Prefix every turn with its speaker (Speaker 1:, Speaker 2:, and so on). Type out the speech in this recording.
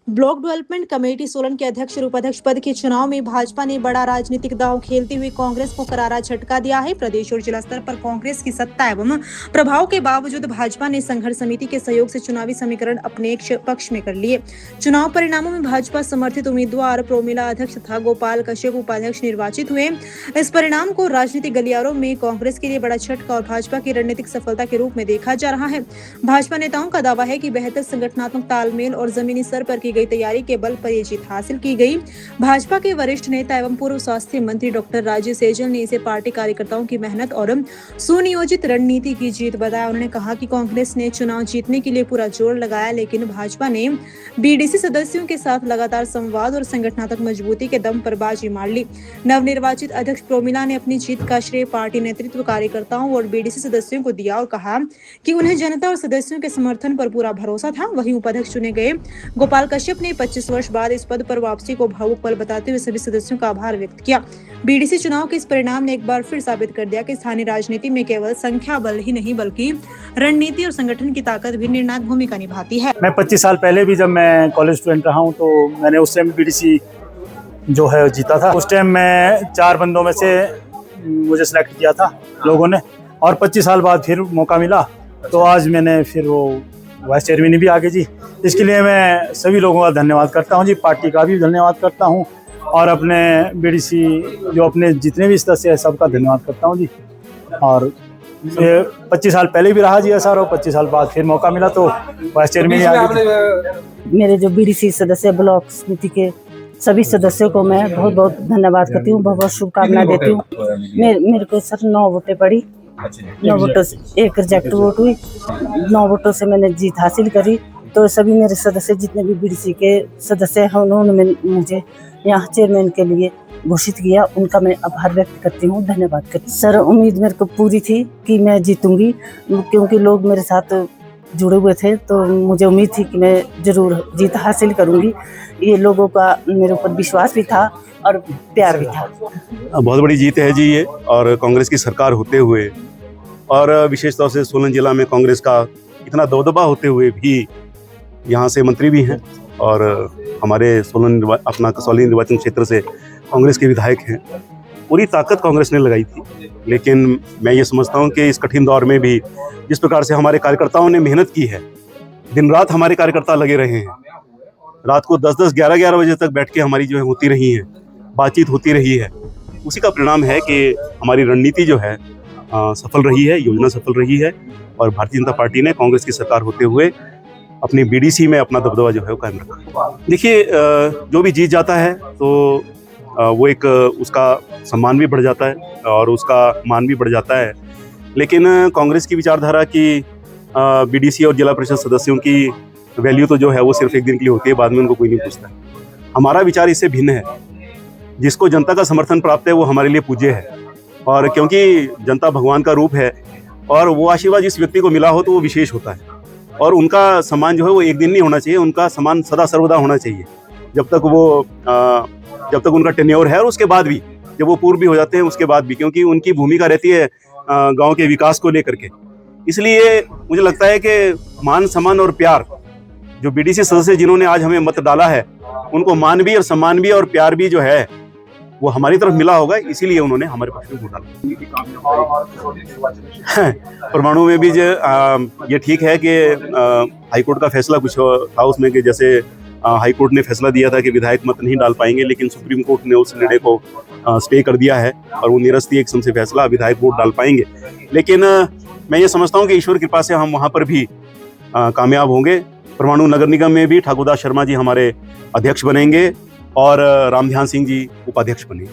Speaker 1: Block development committee Solan के अध्यक्ष और उपाध्यक्ष पद के चुनाव में भाजपा ने बड़ा राजनीतिक दांव खेलते हुए कांग्रेस को करारा झटका दिया है। प्रदेश और जिला स्तर पर कांग्रेस की सत्ता एवं प्रभाव के बावजूद भाजपा ने संघर्ष समिति के सहयोग से चुनावी समीकरण अपने पक्ष में कर लिए। चुनाव परिणामों में भाजपा समर्थित उम्मीदवार प्रोमिला अध्यक्ष तथा गोपाल कश्यप उपाध्यक्ष निर्वाचित हुए। इस परिणाम को राजनीतिक गलियारों में कांग्रेस के लिए बड़ा झटका और भाजपा की रणनीतिक सफलता के रूप में देखा जा रहा है। भाजपा नेताओं का दावा है कि बेहतर संगठनात्मक तालमेल और जमीनी स्तर पर की गई तैयारी के बल पर ये जीत हासिल की गई। भाजपा के वरिष्ठ नेता एवं पूर्व स्वास्थ्य मंत्री डॉक्टर राजीव सैजल ने इसे पार्टी कार्यकर्ताओं की मेहनत और सुनियोजित रणनीति की जीत बताया। उन्होंने कहा कि कांग्रेस ने चुनाव जीतने के लिए पूरा जोर लगाया, लेकिन भाजपा ने बीडीसी सदस्यों के साथ लगातार संवाद और संगठनात्मक मजबूती के दम पर बाजी मार ली। नवनिर्वाचित अध्यक्ष प्रोमिला ने अपनी जीत का श्रेय पार्टी नेतृत्व, कार्यकर्ताओं और बीडीसी सदस्यों को दिया और कहा कि उन्हें जनता और सदस्यों के समर्थन पर पूरा भरोसा था। वहीं उपाध्यक्ष चुने गए गोपाल कश्यप ने 25 वर्ष बाद इस पद पर वापसी को भावुक पल बताते हुए सभी सदस्यों का आभार व्यक्त किया। बीडीसी चुनाव के इस परिणाम ने एक बार फिर साबित कर दिया कि स्थानीय राजनीति में केवल संख्या बल ही नहीं बल्कि रणनीति और संगठन की ताकत भी निर्णायक भूमिका निभाती है।
Speaker 2: मैं 25 साल पहले भी जब मैं कॉलेज स्टूडेंट रहा हूँ तो मैंने उस टाइम बीडीसी जो है जीता था। उस टाइम मैं 4 बंदों में से मुझे सिलेक्ट किया था लोगों ने, और 25 साल बाद फिर मौका मिला तो आज मैंने फिर वो वाइस चेयरमैन भी आगे जी। इसके लिए मैं सभी लोगों का धन्यवाद करता हूं जी, पार्टी का भी धन्यवाद करता हूं और अपने बीडीसी जो अपने जितने भी सदस्य हैं सबका धन्यवाद करता हूं जी। और 25 साल पहले भी रहा जी ऐसा, और 25 साल बाद फिर मौका मिला तो वाइस चेयरमैन आगे।
Speaker 3: मेरे जो बीडीसी सदस्य ब्लॉक समिति के सभी सदस्यों को मैं बहुत बहुत धन्यवाद करती हूँ, बहुत बहुत शुभकामनाएं देती हूँ। मेरे को सर 9 वोटें पड़ी, 9 वोटों से 1 रिजेक्ट वोट हुई, 9 वोटों से मैंने जीत हासिल करी। तो सभी मेरे सदस्य जितने भी बीडीसी के सदस्य हैं उन्होंने मुझे यहाँ चेयरमैन के लिए घोषित किया, उनका मैं आभार व्यक्त करती हूँ, धन्यवाद करती हूँ। सर उम्मीद मेरे को पूरी थी कि मैं जीतूंगी, क्योंकि लोग मेरे साथ जुड़े हुए थे तो मुझे उम्मीद थी कि मैं जरूर जीत हासिल करूंगी। ये लोगों का मेरे ऊपर विश्वास भी था और प्यार भी था।
Speaker 4: बहुत बड़ी जीत है जी ये, और कांग्रेस की सरकार होते हुए और विशेष तौर से सोलन जिला में कांग्रेस का इतना दबदबा होते हुए भी यहाँ से मंत्री भी हैं और हमारे अपना कसौली निर्वाचन क्षेत्र से कांग्रेस के विधायक हैं। पूरी ताकत कांग्रेस ने लगाई थी, लेकिन मैं ये समझता हूँ कि इस कठिन दौर में भी जिस प्रकार से हमारे कार्यकर्ताओं ने मेहनत की है, दिन रात हमारे कार्यकर्ता लगे रहे हैं, रात को 10-10, 11-11 बजे तक बैठ के हमारी जो है होती रही है, बातचीत होती रही है। उसी का परिणाम है कि हमारी रणनीति जो है सफल रही है, योजना सफल रही है और भारतीय जनता पार्टी ने कांग्रेस की सरकार होते हुए अपनी बीडीसी में अपना दबदबा जो है वो कायम रखा। देखिए, जो भी जीत जाता है तो वो एक उसका सम्मान भी बढ़ जाता है और उसका मान भी बढ़ जाता है, लेकिन कांग्रेस की विचारधारा की बीडीसी और जिला परिषद सदस्यों की वैल्यू तो जो है वो सिर्फ एक दिन के लिए होती है, बाद में उनको कोई नहीं पूछता। हमारा विचार इससे भिन्न है। जिसको जनता का समर्थन प्राप्त है वो हमारे लिए पूज्य है, और क्योंकि जनता भगवान का रूप है और वो आशीर्वाद जिस व्यक्ति को मिला हो तो वो विशेष होता है, और उनका सम्मान जो है वो एक दिन नहीं होना चाहिए, उनका सम्मान सदा सर्वदा होना चाहिए जब तक उनका टेन्योर है, और उसके बाद भी जब वो पूर्व भी हो जाते हैं उसके बाद भी, क्योंकि उनकी भूमिका रहती है गांव के विकास को लेकर के। इसलिए मुझे लगता है कि मान सम्मान और प्यार, जो बीडीसी सदस्य जिन्होंने आज हमें मत डाला है उनको मान भी और सम्मान भी और प्यार भी जो है वो हमारी तरफ मिला होगा, इसीलिए उन्होंने हमारे पक्ष में वोट डाला। परमाणु में भी ये ठीक है कि हाईकोर्ट का फैसला कुछ था उसमें कि जैसे हाईकोर्ट ने फैसला दिया था कि विधायक मत नहीं डाल पाएंगे, लेकिन सुप्रीम कोर्ट ने उस निर्णय को स्टे कर दिया है और वो निरस्ती एक से फैसला, विधायक वोट डाल पाएंगे। लेकिन मैं ये समझता हूँ कि ईश्वर कृपा से हम वहाँ पर भी कामयाब होंगे। परमाणु नगर निगम में भी ठाकुरदास शर्मा जी हमारे अध्यक्ष बनेंगे और रामध्यान सिंह जी उपाध्यक्ष बनेंगे।